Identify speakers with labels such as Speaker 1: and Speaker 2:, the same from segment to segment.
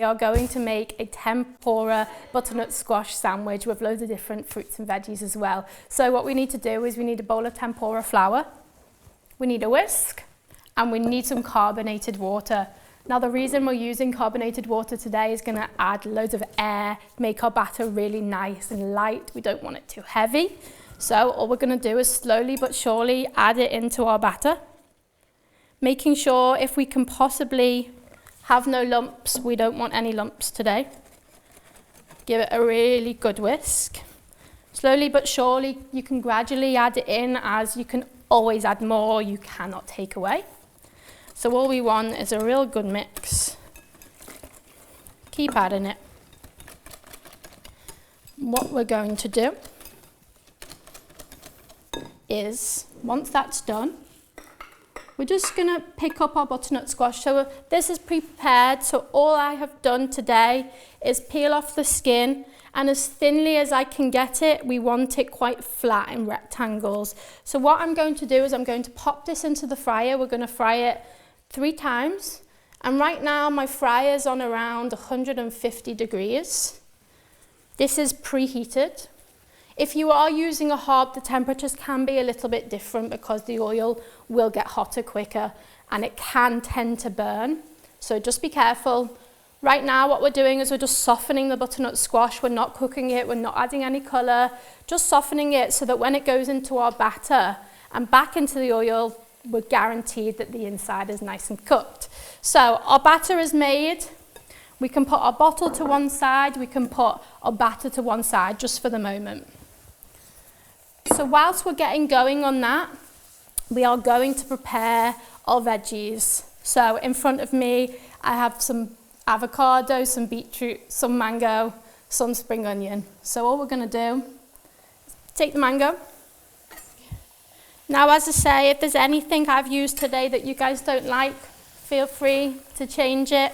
Speaker 1: We are going to make a tempura butternut squash sandwich with loads of different fruits and veggies as well. So what we need to do is we need a bowl of tempura flour, we need a whisk, and we need some carbonated water. Now the reason we're using carbonated water today is going to add loads of air, make our batter really nice and light. We don't want it too heavy. So all we're going to do is slowly but surely add it into our batter, making sure if we can possibly have no lumps. We don't want any lumps today. Give it a really good whisk. Slowly but surely, you can gradually add it in, as you can always add more, you cannot take away. So all we want is a real good mix. Keep adding it. What we're going to do is, once that's done, we're just going to pick up our butternut squash. So this is pre-prepared, so all I have done today is peel off the skin, and as thinly as I can get it, we want it quite flat in rectangles. So what I'm going to do is I'm going to pop this into the fryer. We're going to fry it 3 times, and right now my fryer is on around 150 degrees. This is preheated. If you are using a hob, the temperatures can be a little bit different because the oil will get hotter quicker and it can tend to burn. So just be careful. Right now what we're doing is we're just softening the butternut squash. We're not cooking it, we're not adding any colour, just softening it so that when it goes into our batter and back into the oil, we're guaranteed that the inside is nice and cooked. So our batter is made. We can put our bottle to one side, we can put our batter to one side just for the moment. So whilst we're getting going on that, we are going to prepare our veggies. So in front of me, I have some avocado, some beetroot, some mango, some spring onion. So all we're going to do is take the mango. Now, as I say, if there's anything I've used today that you guys don't like, feel free to change it.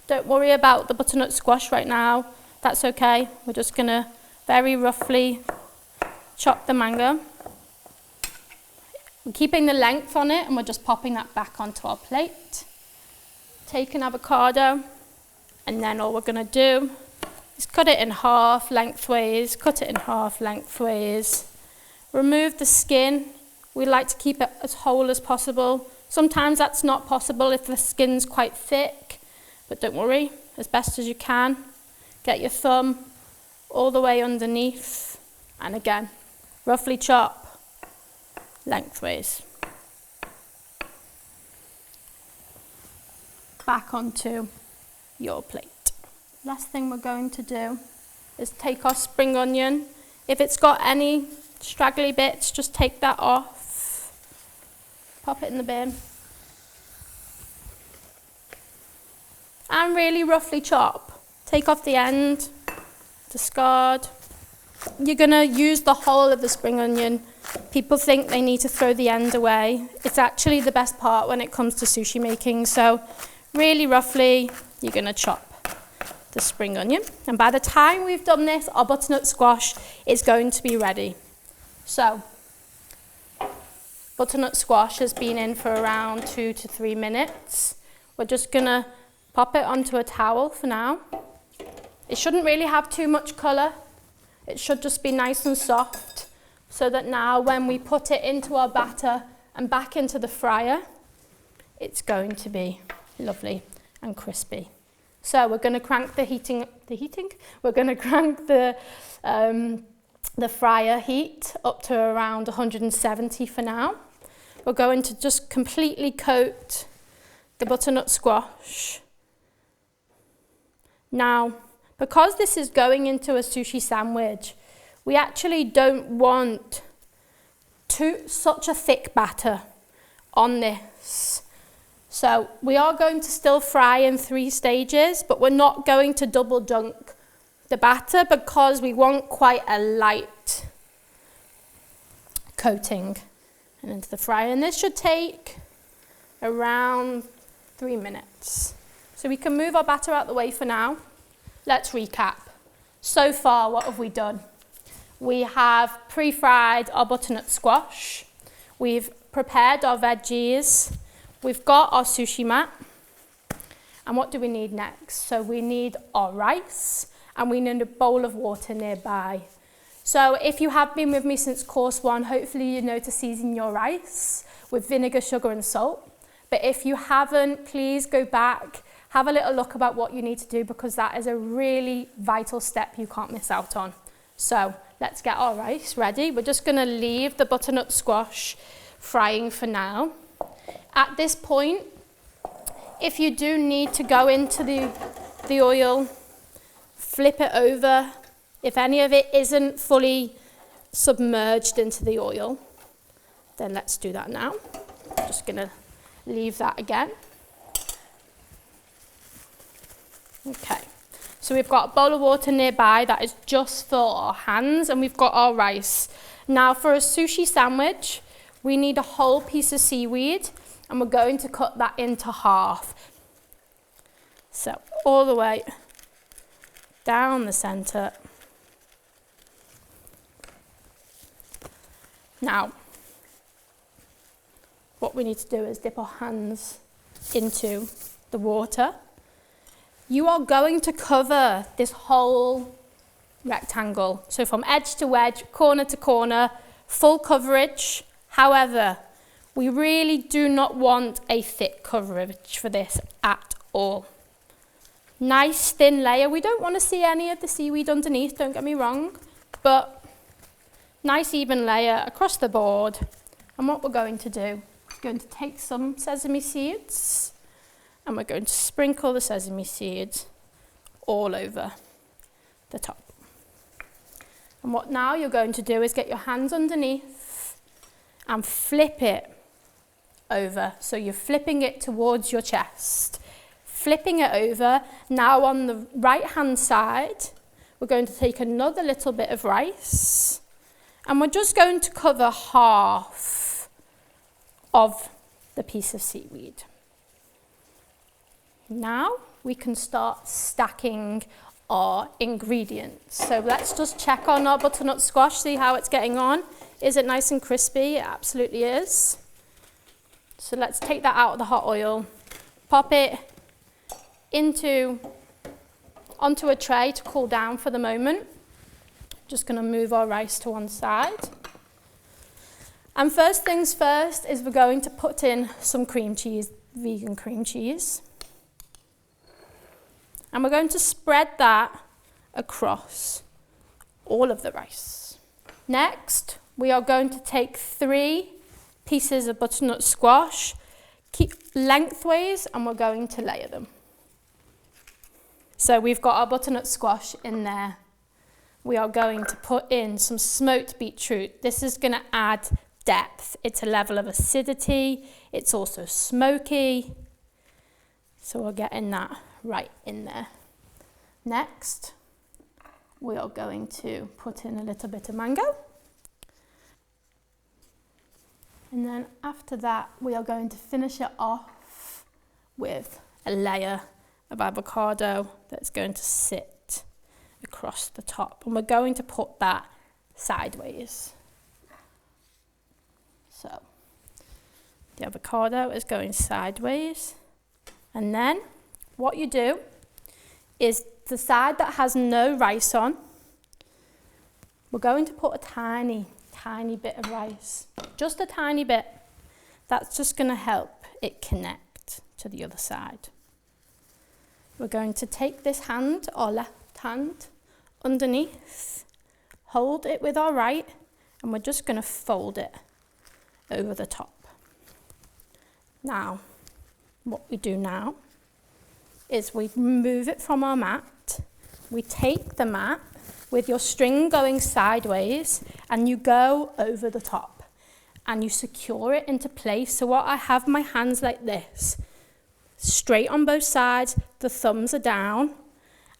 Speaker 1: Don't worry about the butternut squash right now. That's okay. We're just going to very roughly chop the mango. We're keeping the length on it and we're just popping that back onto our plate. Take an avocado, and then all we're going to do is cut it in half lengthways, cut it in half lengthways. Remove the skin. We like to keep it as whole as possible. Sometimes that's not possible if the skin's quite thick, but don't worry, as best as you can. Get your thumb all the way underneath, and again, roughly chop lengthways. Back onto your plate. Last thing we're going to do is take our spring onion. If it's got any straggly bits, just take that off. Pop it in the bin. And really roughly chop. Take off the end, discard. You're going to use the whole of the spring onion. People think they need to throw the end away. It's actually the best part when it comes to sushi making. So really roughly, you're going to chop the spring onion. And by the time we've done this, our butternut squash is going to be ready. So butternut squash has been in for around 2 to 3 minutes. We're just going to pop it onto a towel for now. It shouldn't really have too much colour. It should just be nice and soft, so that now when we put it into our batter and back into the fryer, it's going to be lovely and crispy. So we're going to crank we're going to crank the fryer heat up to around 170 for now. We're going to just completely coat the butternut squash. Now, because this is going into a sushi sandwich, we actually don't want such a thick batter on this. So we are going to still fry in 3 stages, but we're not going to double dunk the batter because we want quite a light coating and into the fryer. And this should take around 3 minutes. So we can move our batter out the way for now. Let's recap. So far, what have we done? We have pre-fried our butternut squash. We've prepared our veggies. We've got our sushi mat. And what do we need next? So we need our rice and we need a bowl of water nearby. So if you have been with me since course 1, hopefully you know to season your rice with vinegar, sugar and salt. But if you haven't, please go back, have a little look about what you need to do, because that is a really vital step you can't miss out on. So let's get our rice ready. We're just going to leave the butternut squash frying for now. At this point, if you do need to go into the oil, flip it over. If any of it isn't fully submerged into the oil, then let's do that now. I'm just going to leave that again. Okay, so we've got a bowl of water nearby that is just for our hands, and we've got our rice. Now for a sushi sandwich, we need a whole piece of seaweed, and we're going to cut that into half. So all the way down the center. Now, what we need to do is dip our hands into the water. You are going to cover this whole rectangle. So from edge to edge, corner to corner, full coverage. However, we really do not want a thick coverage for this at all. Nice thin layer. We don't want to see any of the seaweed underneath, don't get me wrong, but nice even layer across the board. And what we're going to do, we're going to take some sesame seeds and we're going to sprinkle the sesame seeds all over the top. And what now you're going to do is get your hands underneath and flip it over. So you're flipping it towards your chest. Flipping it over. Now on the right hand side, we're going to take another little bit of rice. And we're just going to cover half of the piece of seaweed. Now we can start stacking our ingredients. So let's just check on our butternut squash, see how it's getting on. Is it nice and crispy? It absolutely is. So let's take that out of the hot oil, pop it onto a tray to cool down for the moment. Just going to move our rice to one side. And first things first is we're going to put in some cream cheese, vegan cream cheese. And we're going to spread that across all of the rice. Next, we are going to take 3 pieces of butternut squash, keep lengthways, and we're going to layer them. So we've got our butternut squash in there. We are going to put in some smoked beetroot. This is going to add depth. It's a level of acidity. It's also smoky. So we're getting that right in there. Next, we are going to put in a little bit of mango. And then after that, we are going to finish it off with a layer of avocado that's going to sit across the top, and we're going to put that sideways. So the avocado is going sideways, and then what you do is the side that has no rice on, we're going to put a tiny bit of rice, just a tiny bit. That's just going to help it connect to the other side. We're going to take this hand, our left hand, underneath, hold it with our right, and we're just going to fold it over the top. Now, what we do now is we remove it from our mat. We take the mat with your string going sideways, and you go over the top, and you secure it into place. So what I have my hands like this, straight on both sides, the thumbs are down,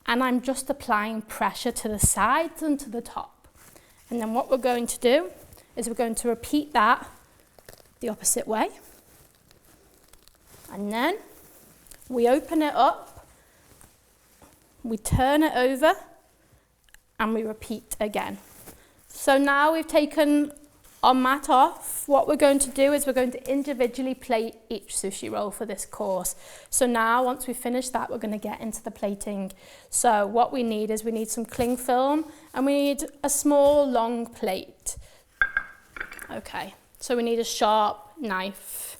Speaker 1: and I'm just applying pressure to the sides and to the top. And then what we're going to do is we're going to repeat that the opposite way. And then we open it up, we turn it over, and we repeat again. So now we've taken On mat off, what we're going to do is we're going to individually plate each sushi roll for this course. So now, once we finish that, we're going to get into the plating. So what we need is we need some cling film and we need a small long plate. Okay, so we need a sharp knife.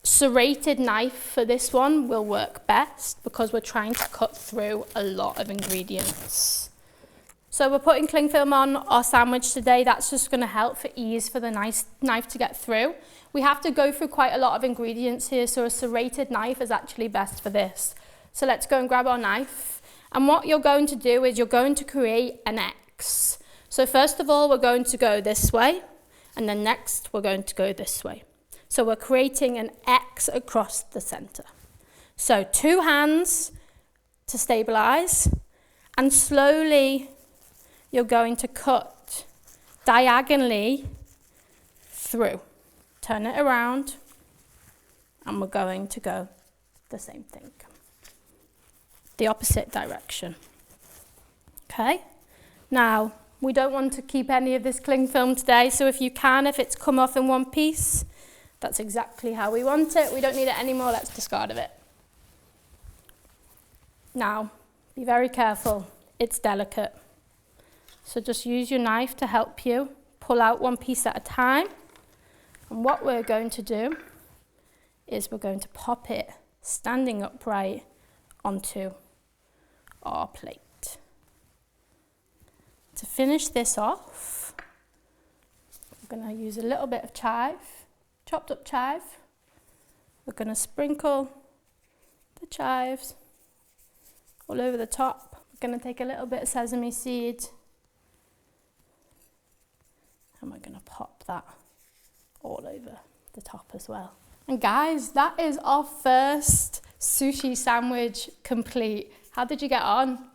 Speaker 1: Serrated knife for this one will work best because we're trying to cut through a lot of ingredients. So we're putting cling film on our sandwich today. That's just going to help for ease for the knife to get through. We have to go through quite a lot of ingredients here, so a serrated knife is actually best for this. So let's go and grab our knife. And what you're going to do is you're going to create an X. So first of all, we're going to go this way, and then next we're going to go this way. So we're creating an X across the center. So 2 hands to stabilize, and slowly you're going to cut diagonally through. Turn it around, and we're going to go the same thing, the opposite direction. Okay, now we don't want to keep any of this cling film today, so if you can, if it's come off in one piece, that's exactly how we want it. We don't need it anymore, let's discard of it. Now, be very careful, it's delicate. So just use your knife to help you pull out one piece at a time. And what we're going to do is we're going to pop it standing upright onto our plate. To finish this off, I'm going to use a little bit of chive, chopped up chive. We're going to sprinkle the chives all over the top. We're going to take a little bit of sesame seed, and we're going to pop that all over the top as well. And guys, that is our first sushi sandwich complete. How did you get on?